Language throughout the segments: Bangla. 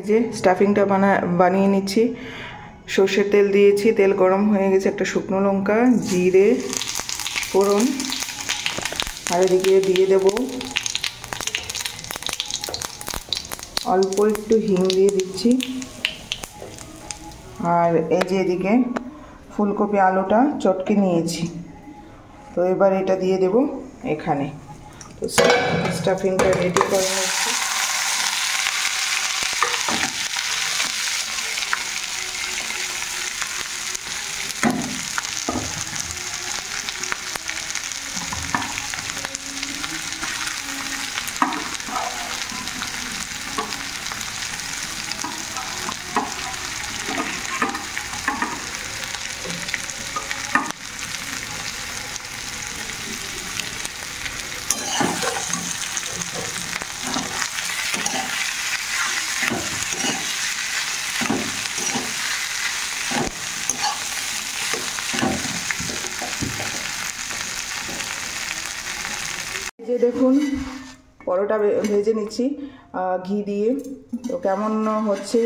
এই যে স্টাফিংটা বানিয়ে নিচ্ছি। সর্ষের তেল দিয়েছি, তেল গরম হয়ে গেছে। একটা শুকনো লঙ্কা, জিরে ফোড়ন, আর এদিকে দিয়ে দেব অল্প একটু হিং দিয়ে দিচ্ছি। আর এই যে এদিকে ফুলকপি আলুটা চটকে নিয়েছি, তো এবার এটা দিয়ে দেব এখানে। তো স্টাফিংটা রেডি করে নিচ্ছি। যে দেখুন পরোটা ভেজে নিচ্ছি ঘি দিয়ে। তো কেমন হচ্ছে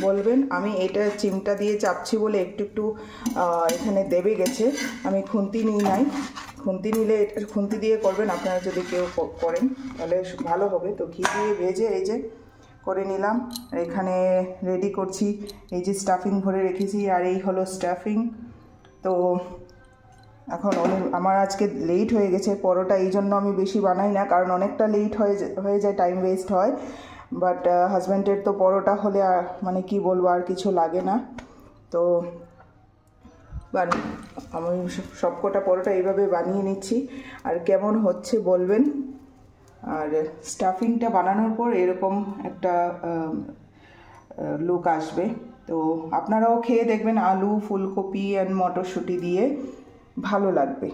বলবেন। আমি এটা চিমটা দিয়ে চাপছি বলে একটু একটু এখানে দেবে গেছে। আমি খুন্তি নিই নাই, খুন্তি নিলে খুন্তি দিয়ে করবেন আপনারা, যদি কেউ করেন তাহলে ভালো হবে। তো ঘি দিয়ে ভেজে এই যে করে নিলাম। এখানে রেডি করছি। এই যে স্টাফিং ভরে রেখেছি, আর এই হলো স্টাফিং। তো এখন আমার আজকে লেট হয়ে গেছে পরোটা, এই জন্য আমি বেশি বানাই না, কারণ অনেকটা লেট হয়ে যায়, টাইম ওয়েস্ট হয়। বাট হাজব্যান্ডের তো পরোটা হলে মানে কি বলবো, আর কিছু লাগে না। তো আমি সবকটা পরোটা এইভাবে বানিয়ে নিচ্ছি, আর কেমন হচ্ছে বলবেন। আর স্টাফিংটা বানানোর পর এরকম একটা লুক আসবে। তো আপনারাও খেয়ে দেখবেন, আলু ফুলকপি অ্যান্ড মটরশুঁটি দিয়ে ভালো লাগবে।